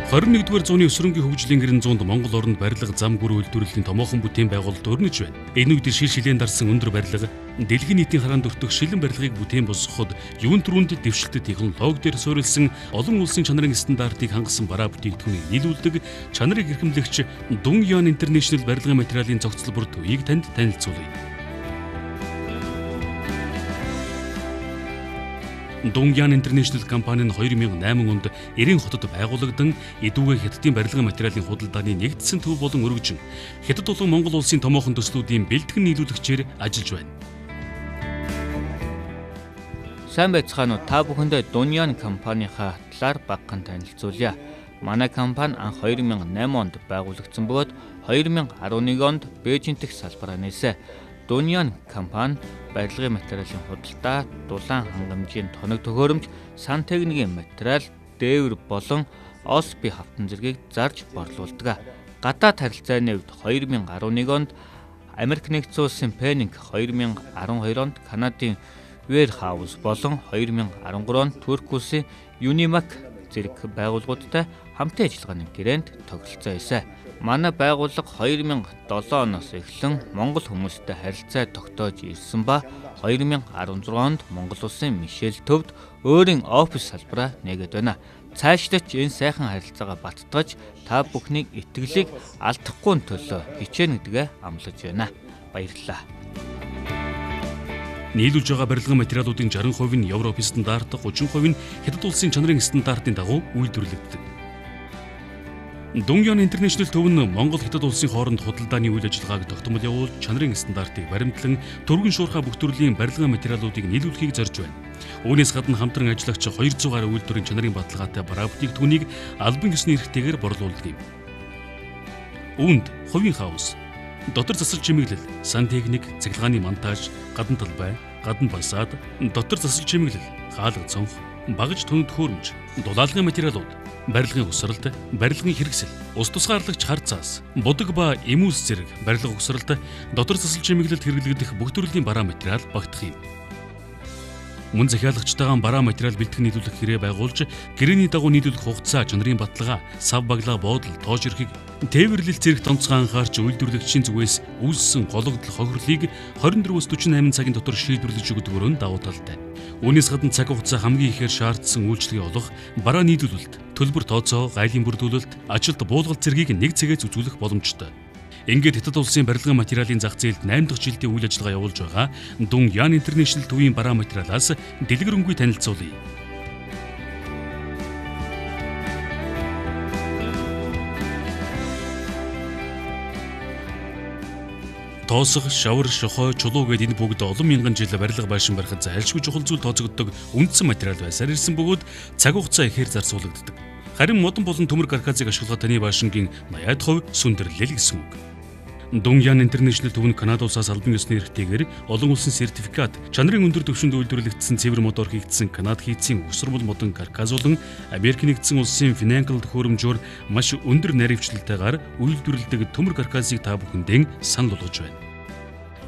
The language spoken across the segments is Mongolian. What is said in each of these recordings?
21-р зууны өсрөнгийн хөгжлийн гэрэн зуунд Монгол оронд барилга зам гүр үйлдвэрлэлийн томоохон бүтээн байгуулалт өрнөж байна. Энэ үед шил шиléэн дарсан өндөр барилга, дэлхийн нийтийн хараанд өртөх шилэн барилгыг бүтээн босгоход юун түрүүнд дэвшилтэт технологи дээр суурилсан олон улсын чанарын стандартыг хангасан бараа бүтээгдэхүүнийг нийлүүлдэг чанарыг эрхэмлэгч Dongyan International барилгын материалын зохицол бүр төвийг танд танилцуулъя. Dongyan International компани нь 2008 онд Эрийн хотод байгуулагдсан эдүүгээ хятадын барилгын материалын худалдааны нэгдсэн төв болон өргөжин хятад болон Монгол улсын томоохон төслүүдийн бэлтгэн нийлүүлэгчээр ажиллаж байна. Сайн байцгаана уу, та бүхэндээ Dongyan компанийнхаа талаар багахан танилцуулъя. Манай компани анх 2008 онд байгуулагдсан бөгөөд 2011 онд Бээжин дэх салбараа нээсэн. Dongyan компани барилгын материалын худалдаа, дулаан хангамжийн тоног төхөөрөмж, сан техникийн материал, дээвэр болон OSB хавтан зэргийг зарж борлуулдаг. Гадаад харилцааны үед 2011 онд Америк нэгдсэн улсын Penning, 2012 онд Канадын Warehouse болон 2013 онд Турк улсын Unimac зэрэг байгууллагуудтай хамтын ажиллагааны гэрээнд тогтолцоо хийсэн. Манай байгууллага 2007 оноос эхлэн Монгол хүмүүстэй харилцаа тогтоож ирсэн ба 2016 онд Монгол улсын Мишель төвд өөрийн офис салбараа нээгээд байна. Цаашлаач энэ сайхан харилцаагаа баттгаж та бүхнийг итгэлийг алдахгүй төлөө хичээнэ гэдгээ амлаж байна. Баярлалаа. Нийлүүлж байгаа барилгын материалуудын 60% нь Европ стандарт, 30% нь хятад улсын чанарын стандартын дагуу үйлдвэрлэгддэг. Dongyan International төв нь Монгол хятад улсын хооронд худалдааны үйл ажиллагааг тогтмол явуул чанарын стандартыг баримтлан түргэн шуурхай бүх төрлийн барилгын материалуудыг нийлүүлэхийг зорж байна. Үүнээс гадна хамтран ажиллагч 200 гаруй үйлдвэрийн чанарын баталгаатай бараа бүтээгдэхүүнийг албан ёсны эрхтэйгээр борлуулдаг юм. Үүнд хувийн хаус, дотор засал чимэглэл, сан техник, цахилгааны монтаж, гадна талбай, гадна фасад, дотор засал чимэглэл, хаалга цонх, багаж тоног төхөөрөмж, дулаалгын материалууд, барилгын усралт, барилгын хэрэгсэл, ус тусгаарлагч хар цаас, будаг ба эмүүс зэрэг барилга усралт, дотор засал чимэглэлд хэрэглэгдэх бүх төрлийн бараа материал багтах юм. Мөн захиалагчтайгаан бараа материал бэлтгэн нийлүүлэх хэрэг байгуулж, гэрээний дагуу нийлүүлэх хугацаа, чанарын баталгаа, сав баглаа буудал, тоож эрхийг тээвэрлэл зэрэг тонцгой анхаарч үйлдвэрлэгчийн зүгээс үүссэн гологдол хохирлыг 24-48 цагийн дотор шийдвэрлэж өгдөг өрөөнд давуу талтай. Үүнээс гадна цаг хугацаа хамгийн ихээр шаардсан үйлчлэгээ олох, бараа нийлүүлэлт, төлбөр тооцоо, гайлын бүрдүүлэлт, ажилт буулгалт зэргийг нэг цагаас үзүүлэх боломжтой. Ингээд хятад улсын барилгын материалын зах зээлд 8 дахь жилдээ үйл ажиллагаа явуулж байгаа Dongyan International төвийн бараа материалаас дэлгэрэнгүй танилцуулъя. Тоосох, шавар, шохой, чулуу гээд энэ бүгд олон мянган жил барилга байшин барихад зайлшгүй чухал зүйл тооцогддог үндсэн материал байсаар ирсэн бөгөөд цаг хугацаа ихээр зарцуулагддаг. Харин модон болон төмөр каркасыг ашиглах таны байшингийн 80% сүндэрлэл гэсэн үг. Dongyan International төв нь Канада улсаас албан ёсны эрхтэйгээр олон улсын сертификат, чанарын өндөр түвшинд үйлдвэрлэгдсэн цэвэр мотор хийгдсэн Канад хийцийн өсрмөл модон каркас болон Америк нэгдсэн улсын Financial төхөөрөмжөөр маш өндөр наривчлалтайгаар үйлдвэрлэдэг төмөр каркасыг та бүхэндээ санал болгож байна.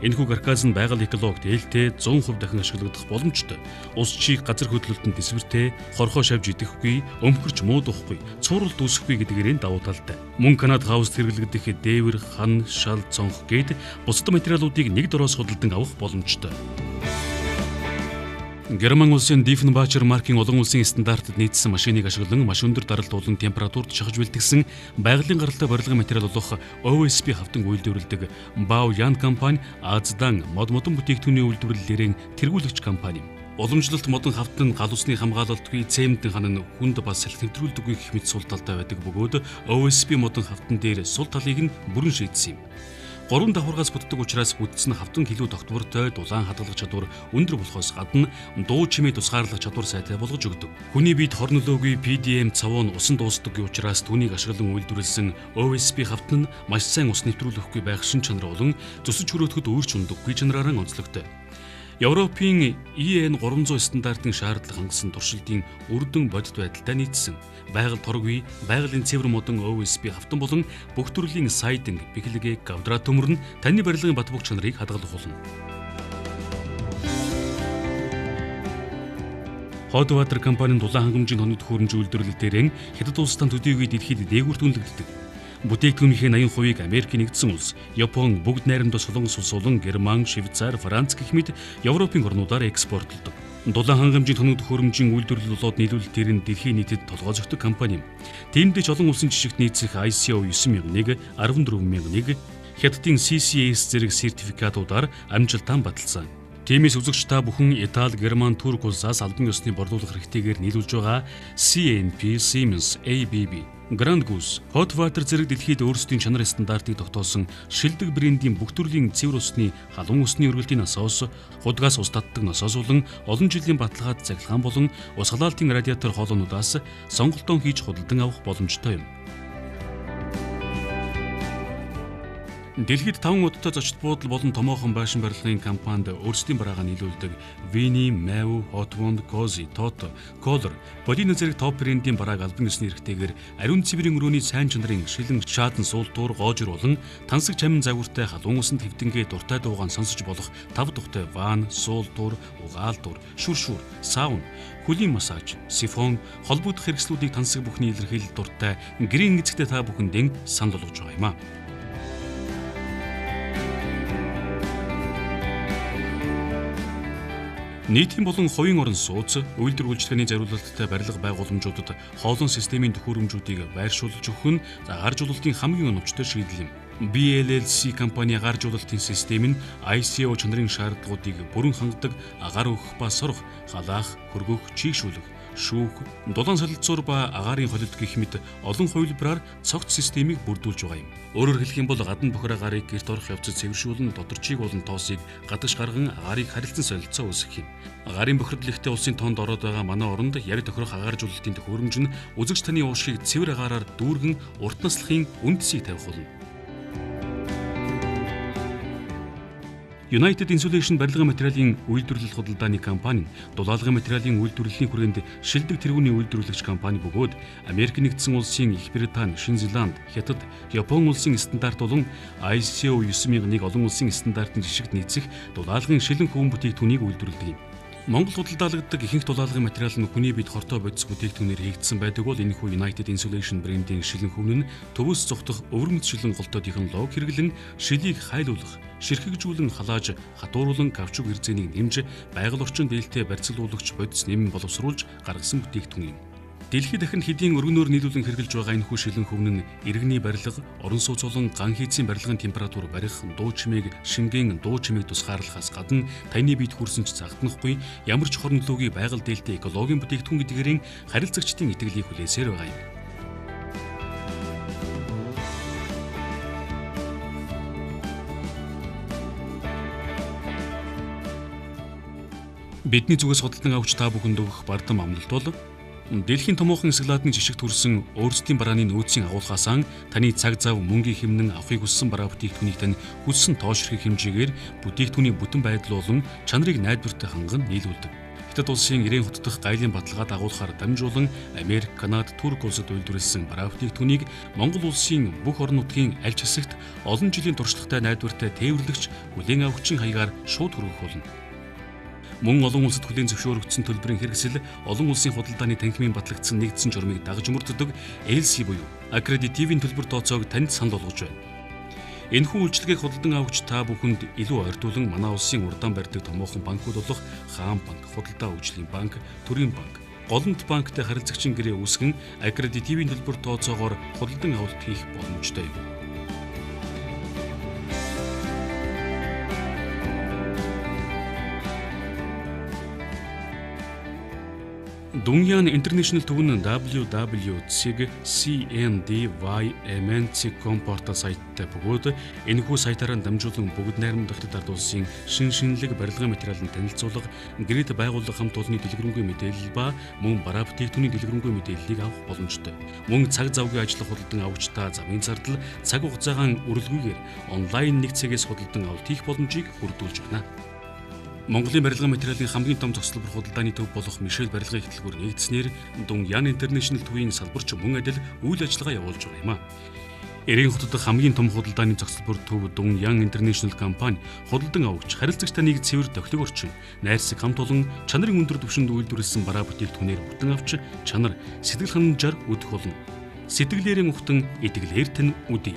Энэхүү каркас нь байгаль экологид ээлтэй 100% дахин ашиглагдах боломжтой. Ус чийг газар хөдлөлтөнд дэсвэртэй, хорхоо шавж идэхгүй, өмхөрч муудахгүй, цууралт үүсэхгүй гэдгээрээ давуу талтай. Мөн Канад хаусд хэрэглэгдэх дээвэр, хан, шал, цонх гээд бусад материалуудыг нэг дороос худалдан авах боломжтой. Герман улсын Diefenbacher маркийн олон улсын стандартад нийцсэн машиныг ашиглан маш өндөр даралт болон температурт шахаж бэлтгэсэн байгалийн гаралтай барилгын материал болох OSB хавтан үйлдвэрлэдэг Dongyan компани Аздан модон бүтээгдэхүүний үйлдвэрлэлээр тэргүүлэгч компани. Уламжлалт модон хавтан гал усны хамгаалалтгүй цементийн хан нь хүнд бас салхи нэвтрүүлдэггүй гэх мэт сул талтай байдаг бөгөөд OSB модон хавтан дээр сул талыг нь бүрэн шийдсэн юм. 3 давхаргаас бүтдэг учраас бүтсэн хавтан хилүү тогтвортой, дулаан хадгалах чадвар өндөр болохоос гадна дуу чимээ тусгаарлах чадвар сайтай болгож өгдөг. Хүний биед хор нөлөөгүй PDM цавуу нь усан дуустдаггүй учраас түүнийг ашиглан үйлдвэрлэсэн OSB хавтан нь маш сайн ус нэвтрүүлэхгүй байх шин чанар болон зүсэж хүрээтгэд өөрч ундаггүй чанараараа онцлогтой. Европын EN 300 стандартын шаардлага хангасан туршилтын үрдэн бодит байдалтай нийцсэн. Байгаль торгүй, байгалийн цэвэр модон OSB хавтан болон бүх төрлийн сайдинг, бэхлэгээ, гавдра төмөр нь таны барилгын бат бөх чанарыг хадгалах болно. Hotwater компанийн дулаан хангамжийн тоног төхөөрөмж үйлдвэрлэлтээр Хятад улстай төдийгүй дэлхийд дээгүүр түнлэгддэг. Бүтээгдэхүүнийхээ 80%-ийг Америкийн нэгдсэн улс, Япон, бүгд найрамдах Солонгос улс болон Герман, Швейцар, Франц гэх мэт Европын орнуудаар экспортлдог. Дулаан хангамжийн тоног төхөөрөмжийн үйлдвэрлэл болоод нийлүүлэлтээр нь дэлхийн нийтэд толгой зохидог компани. Тиймдээ ч олон улсын жишгт нийцэх ICO 9001, 14001, Хятадын CCS зэрэг сертификатуудаар амжилттай баталсан. Тиймээс үзэгч та бүхэн Итали, Герман, Турк улсаас албан ёсны борлуулах хэрэгтэйгээр нийлүүлж байгаа CNP, Siemens, ABB, Grand Goose, Hotwater зэрэг дэлхийд өөрсдийн чанар стандартыг тогтоосон шилдэг брендийн бүх төрлийн цэвэр усны халуун усны өргөлтийн насоос, худгаас ус татдаг насоос болон олон жилийн баталгаад цахилгаан болон ус халаалтын радиатор хоолойнуудаас сонголтоо хийж худалдан авах боломжтой юм. Дэлхийд 5 удаатай зочид буудал болон томоохон байшин барилгын компанид өөрсдийн бараагаа нийлүүлдэг Vini, Mew, Hotwood, Cozy, Toto, Kohler, Bodino зэрэг топ брендийн барааг албан ёсны эрхтэйгээр ариун цэврийн өрөөний сайн чанарын шилэн шаатан суултуур гоожир болон тансаг чамин загвартай халуун усанд хэвдэнгээ дуртай дуугаан сонсож болох 5 тухтай ван, суултуур, угаалтуур, шүршүр, саун, хөлийн массаж, сифон, холбогдох хэрэгслүүдийг тансаг бүхний илэрхийлэл дуртай гэрийн эцэгтэй та бүхэндээ санал болгож байгаа юм а. Нийтийн болон хувийн орон сууц, үйлдвэр үйлчлэгээний зориулалттай барилга байгууламжуудад хоолон системийн төхөөрөмжүүдийг байршуулж өгөх нь гаржуулалтын хамгийн оновчтой шийдэл юм. BLLC компани гаржуулалтын систем нь ICO чанарын шаардлагуудыг бүрэн хангадаг агаар өгөх ба сорох, халаах, хөргөх, чийгшүүлэх, шүүх, дулаан солилцуур ба агаарын холилт гэх мэт олон хувилбараар цогц системийг бүрдүүлж байгаа юм. Өөрөөр хэлэх юм бол гадна бохор агарыг гэрт орох явцад цэвэршүүлэн доторчийг болон тоосыг гадагш гарган агарыг харилцан солилцоо үүсгэх юм. Агаарын бохирдол ихтэй улсын тоонд ороод байгаа манай оронд яг тохирох агааржуулалтын төхөөрөмж нь үзэгч таны уушгийг цэвэр агаараар дүүргэн урт наслахын үндсийг тавих болно. United Insulation барилгын материалын үйлдвэрлэл худалдааны компани, дулаалгын материалын үйлдвэрлэлийн хүрээнд шилдэг тэргүүний үйлдвэрлэгч компани бөгөөд Америк нэгдсэн улсын, Их Британи, Шинэ Зеланд, Хятад, Япон улсын стандарт болон ICO 9001 олон улсын стандартын жишгт нийцэх дулаалгын шилэн хувин бүтээгдэхүүнийг үйлдвэрлэдэг юм. Монгол худалдаалагддаг ихэнх дулаалгын материал нь хүний биед хортой бодис бүтээгдэхүүнээр хийгдсэн байдаг бол энэхүү United Insulation брендийн шилэн хувин нь төвөөс цогтох өвөрмөц шилэн голтой технологи хэрэглэн шилийг хайлуулах, ширхэгжүүлэн халааж, хатууруулан кавчуг хэрцээнийг нэмж, байгаль орчин дээлтэй барьцлуулагч бодис нэмэн боловсруулж гаргасан бүтээгдэхүүн юм. Дэлхийд дахин хэдийн өргөнөөр нийлүүлэн хэрэгжилж байгаа энэхүү шилэн хувин нь иргэний барилга, орон сууц болон ган хийцийн барилгын температур барих, дуу чимээг шингэн дуу чимээг тусгаарлахаас гадна таны биед хүрсэн ч загтнахгүй ямар ч хорон нөлөөгийн байгаль дээлтэй экологийн бүтээгдэхүүн гэдгээрийн харилцагчдын итгэлийг хүлээсээр байгаа юм. Бидний зүгээс худалдан авч та бүхэнд өгөх бардам амлалт бол дэлхийн томоохон эсгэлаадны жишгт хүрсэн өөрсдийн барааны нөөцийн агуулгаас таны цаг зав мөнгийн хэмнэн авахыг хүссэн бараа бүтээгдэхүүнийг тань хүссэн тоошрохын хэмжээгээр бүтээгдэхүүний бүтэн байдал болон чанарыг найдвартай ханган нийлүүлдэг. Хятад улсын ирээн хот дахь гайлын баталгааг дагуулахаар дамжуулан Америк, Канада, Турк улсад үйлдвэрлэсэн бараа бүтээгдэхүүнийг Монгол улсын бүх орон нутгийн аль ч хэсэгт олон жилийн туршлагатай найдвартай тээвэрлэгч хүлээн авахчийн хаягаар шууд хүргэх болно. Мөн олон улсад хүлээн зөвшөөрөгдсөн төлбөрийн хэрэгсэл олон улсын худалдааны танхимын батлагдсан нэгдсэн журмыг дагаж мөрддөг LC буюу аккредитивийн төлбөр тооцоог танд санал болгож байна. Энэхүү үйлчилгээг худалдан авагч та бүхэнд илүү ойртуулан манай улсын урдаан барьдаг томоохон банкуд болох Хаан банк, Худалдаа хөгжлийн банк, Төрийн банк, Голомт банктай харилцагчин гэрээ үүсгэн аккредитивийн төлбөр тооцоогоор худалдан авалт хийх боломжтой юм. Dongyan International төвн www.cndymnc.com портал сайттай бөгөөд энэхүү сайтаараа дамжуулан бүгд найрамдах Хятад улсын шинэлэг барилгын материалын танилцуулга, гэрээд байгууллага хамт олонны дэлгэрэнгүй мэдээлэл ба мөн бараа бүтээгдэхүүний дэлгэрэнгүй мэдээллийг авах боломжтой. Мөн цаг завгүй ажиллах худалдан авагчдаа замын зардал, цаг хугацаагаан үрэлгүйгээр онлайн нэг цагээс худалдан авалт хийх боломжийг бүрдүүлж байна. Монголын барилгын материалын хамгийн том зохицлбор худалдааны төв болох Мишель барилгын ихтлгүүр нэгдснээр Dongyan International төвийн салбарч мөн адил үйл ажиллагаа явуулж байгаа юм а. Эрийн хотод хамгийн том худалдааны зохицол бүр төв Dongyan International компани худалдан авагч харилцагчтай нэг цэвэр тохилог орчин найрсаг хамт олон чанарын өндөр түвшинд үйлдвэрлэсэн бараа бүтээгдэхүүнээр бүтэн авч чанар сэтгэл ханамжаар өдөх болно. Сэтгэлээрээ ухтан итгэлээр тань үдий.